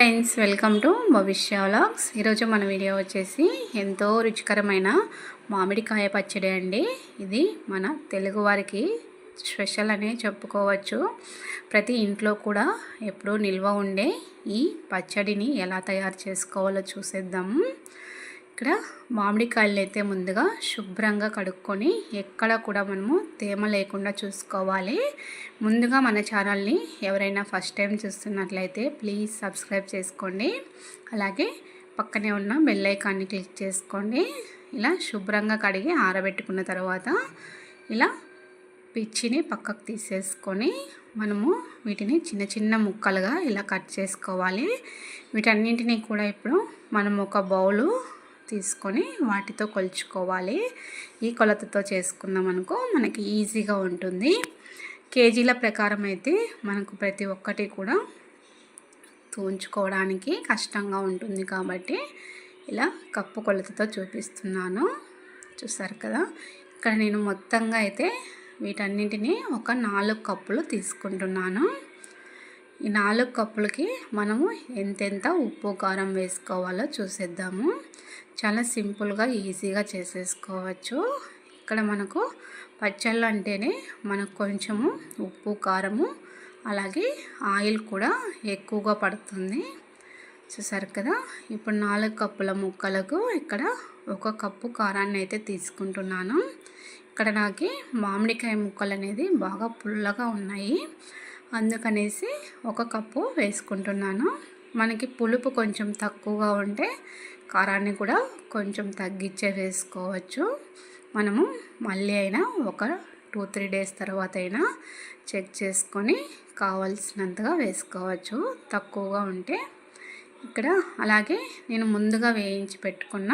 Friends, welcome to భవిష్య vlogs. ఈరోజు మన వీడియో వచ్చేసి ఎంతో రుచికరమైన మామిడికాయ పచ్చడి అండి. ఇది మన తెలుగు వారికి స్పెషల్ అనే చెప్పుకోవచ్చు. ప్రతి ఇంట్లో కూడా ఎప్పుడూ నిల్వ ఉండే ఈ పచ్చడిని ఎలా తయారు చేసుకోవాలో చూసేద్దాము. ఇక్కడ మామిడికాయలు అయితే ముందుగా శుభ్రంగా కడుక్కొని ఎక్కడ కూడా మనము తేమ లేకుండా చూసుకోవాలి. ముందుగా మన ఛానల్ని ఎవరైనా ఫస్ట్ టైం చూస్తున్నట్లయితే ప్లీజ్ సబ్స్క్రైబ్ చేసుకోండి. అలాగే పక్కనే ఉన్న బెల్ ఐకాన్ని క్లిక్ చేసుకోండి. ఇలా శుభ్రంగా కడిగి ఆరబెట్టుకున్న తర్వాత ఇలా పిచ్చిని పక్కకు తీసేసుకొని మనము వీటిని చిన్న చిన్న ముక్కలుగా ఇలా కట్ చేసుకోవాలి. వీటన్నింటినీ కూడా ఇప్పుడు మనం ఒక బౌలు తీసుకొని వాటితో కొలుచుకోవాలి. ఈ కొలతతో చేసుకున్నాం అనుకో మనకి ఈజీగా ఉంటుంది. కేజీల ప్రకారం అయితే మనకు ప్రతి ఒక్కటి కూడా తూంచుకోవడానికి కష్టంగా ఉంటుంది కాబట్టి ఇలా కప్పు కొలతతో చూపిస్తున్నాను. చూసారు కదా, ఇక్కడ నేను మొత్తంగా అయితే వీటన్నింటినీ ఒక 4 కప్పులు తీసుకుంటున్నాను. ఈ 4 కప్పులకి మనము ఎంతెంత ఉప్పు కారం వేసుకోవాలో చూసేద్దాము. చాలా సింపుల్గా ఈజీగా చేసేసుకోవచ్చు. ఇక్కడ మనకు పచ్చళ్ళు అంటేనే మనకు కొంచెము ఉప్పు కారము అలాగే ఆయిల్ కూడా ఎక్కువగా పడుతుంది. చూసారు కదా, ఇప్పుడు 4 కప్పుల ముక్కలకు ఇక్కడ 1 కప్పు కారాన్ని అయితే తీసుకుంటున్నాను. ఇక్కడ నాకు మామిడికాయ ముక్కలు అనేది బాగా పుల్లగా ఉన్నాయి, అందుకనేసి 1 కప్పు వేసుకుంటున్నాను. మనకి పులుపు కొంచెం తక్కువగా ఉంటే కారాన్ని కూడా కొంచెం తగ్గించే వేసుకోవచ్చు. మనము మళ్ళీ అయినా ఒక 2-3 డేస్ తర్వాత అయినా చెక్ చేసుకొని కావాల్సినంతగా వేసుకోవచ్చు తక్కువగా ఉంటే. ఇక్కడ అలాగే నేను ముందుగా వేయించి పెట్టుకున్న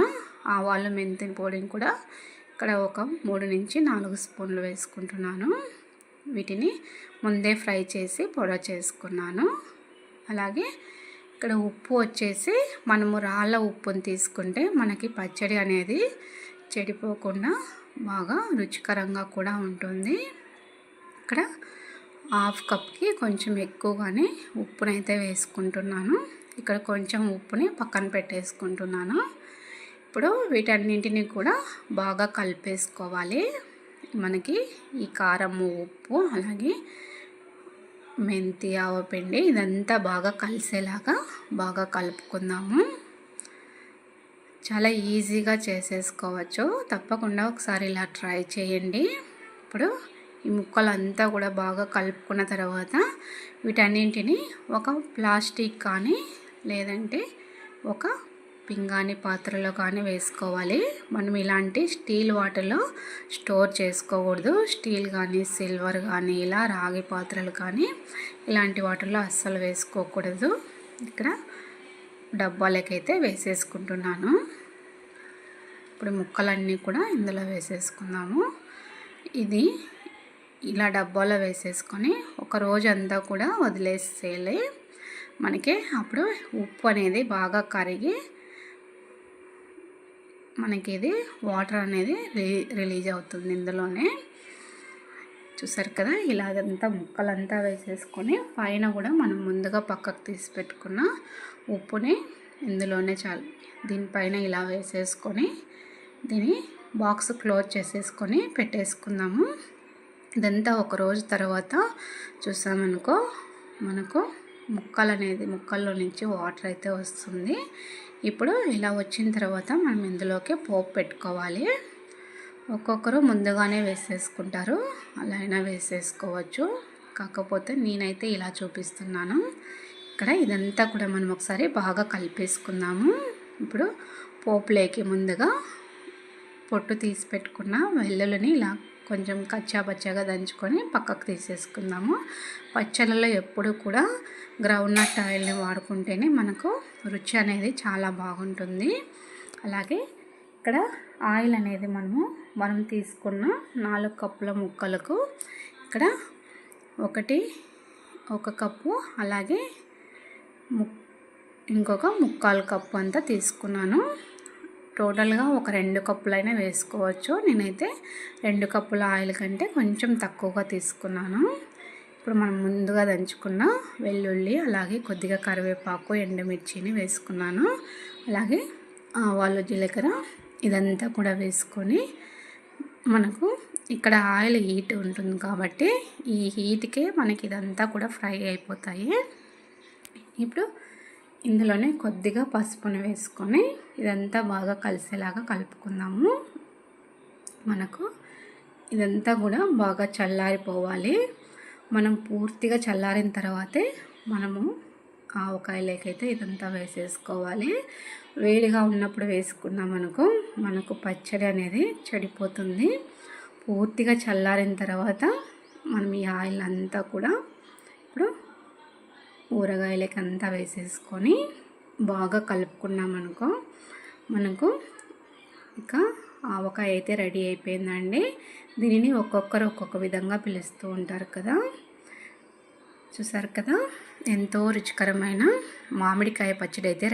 ఆవాలు మెంతి పొడిని కూడా ఇక్కడ ఒక 3-4 స్పూన్లు వేసుకుంటున్నాను. వీటిని ముందే ఫ్రై చేసి పొడి చేసుకున్నాను. అలాగే ఇక్కడ ఉప్పు వచ్చేసి మనము రాళ్ళ ఉప్పుని తీసుకుంటే మనకి పచ్చడి అనేది చెడిపోకుండా బాగా రుచికరంగా కూడా ఉంటుంది. ఇక్కడ 1/2 కప్కి కొంచెం ఎక్కువగానే ఉప్పునైతే వేసుకుంటున్నాను. ఇక్కడ కొంచెం ఉప్పుని పక్కన పెట్టేసుకుంటున్నాను. ఇప్పుడు వీటన్నింటినీ కూడా బాగా కలిపేసుకోవాలి. మనకి ఈ కారము ఉప్పు అలాగే మెంతి ఆవపిండి ఇదంతా బాగా కలిసేలాగా బాగా కలుపుకుందాము. చాలా ఈజీగా చేసేసుకోవచ్చు. తప్పకుండా ఒకసారి ఇలా ట్రై చేయండి. ఇప్పుడు ఈ ముక్కలంతా కూడా బాగా కలుపుకున్న తర్వాత వీటన్నింటినీ ఒక ప్లాస్టిక్ కానీ లేదంటే ఒక పింగాణి పాత్రలో కానీ వేసుకోవాలి. మనం ఇలాంటి స్టీల్ వాటర్లో స్టోర్ చేసుకోకూడదు. స్టీల్ కానీ సిల్వర్ కానీ ఇలా రాగి పాత్రలు కానీ ఇలాంటి వాటర్లో అస్సలు వేసుకోకూడదు. ఇక్కడ డబ్బాలకైతే వేసేసుకుంటున్నాను. ఇప్పుడు ముక్కలన్నీ కూడా ఇందులో వేసేసుకుందాము. ఇది ఇలా డబ్బాలో వేసేసుకొని ఒక రోజు అంతా కూడా వదిలేసేయాలి. మనకి అప్పుడు ఉప్పు అనేది బాగా కరిగి మనకి ఇది వాటర్ అనేది రిలీజ్ అవుతుంది ఇందులోనే. చూసారు కదా, ఇలాగంతా ముక్కలంతా వేసేసుకొని పైన కూడా మనం ముందుగా పక్కకు తీసి పెట్టుకున్న ఉప్పుని ఇందులోనే దీనిపైన ఇలా వేసేసుకొని దీన్ని బాక్స్ క్లోజ్ చేసేసుకొని పెట్టేసుకుందాము. ఇదంతా ఒక రోజు తర్వాత చూసామనుకో మనకు ముక్కల్లో నుంచి వాటర్ అయితే వస్తుంది. ఇప్పుడు ఇలా వచ్చిన తర్వాత మనం ఇందులోకి పోపు పెట్టుకోవాలి. ఒక్కొక్కరు ముందుగానే వేసేసుకుంటారు, అలా అయినా వేసేసుకోవచ్చు. కాకపోతే నేనైతే ఇలా చూపిస్తున్నాను. ఇక్కడ ఇదంతా కూడా మనం ఒకసారి బాగా కలిపేసుకుందాము. ఇప్పుడు పోపులోకి ముందుగా పొట్టు తీసి పెట్టుకున్న వెల్లుల్లిని ఇలా కొంచెం కచ్చాపచ్చాగా దంచుకొని పక్కకు తీసేసుకుందాము. పచ్చళ్ళలో ఎప్పుడు కూడా గ్రౌండ్నట్ ఆయిల్ని వాడుకుంటేనే మనకు రుచి అనేది చాలా బాగుంటుంది. అలాగే ఇక్కడ ఆయిల్ అనేది మనం తీసుకున్న 4 కప్పుల ముక్కలకు ఇక్కడ 1 కప్పు అలాగే ఇంకొక 1/4 కప్పు అంతా తీసుకున్నాను. టోటల్గా ఒక 2 కప్పులైనా వేసుకోవచ్చు. నేనైతే 2 కప్పుల ఆయిల్ కంటే కొంచెం తక్కువగా తీసుకున్నాను. ఇప్పుడు మనం ముందుగా దంచుకున్న వెల్లుల్లి, అలాగే కొద్దిగా కరివేపాకు, ఎండుమిర్చిని వేసుకున్నాను. అలాగే ఆవాలు, జీలకర్ర ఇదంతా కూడా వేసుకొని మనకు ఇక్కడ ఆయిల్ హీట్ ఉంటుంది కాబట్టి ఈ హీట్కే మనకి ఇదంతా కూడా ఫ్రై అయిపోతాయి. ఇప్పుడు ఇందులోనే కొద్దిగా పసుపుని వేసుకొని ఇదంతా బాగా కలిసేలాగా కలుపుకుందాము. మనకు ఇదంతా కూడా బాగా చల్లారిపోవాలి. మనం పూర్తిగా చల్లారిన తర్వాతే మనము ఆవకాయలేకైతే ఇదంతా వేసేసుకోవాలి. వేడిగా ఉన్నప్పుడు వేసుకున్నామనుకో మనకు పచ్చడి అనేది చెడిపోతుంది. పూర్తిగా చల్లారిన తర్వాత మనం ఈ ఆయిల్ అంతా కూడా ఇప్పుడు ఊరగాయలకి అంతా వేసేసుకొని బాగా కలుపుకున్నామనుకో మనకు ఇక ఆవకాయ అయితే రెడీ అయిపోయిందండి. దీనిని ఒక్కొక్కరు ఒక్కొక్క విధంగా పిలుస్తూ ఉంటారు కదా. చూసారు కదా, ఎంతో రుచికరమైన మామిడికాయ పచ్చడి అయితే రెడీ.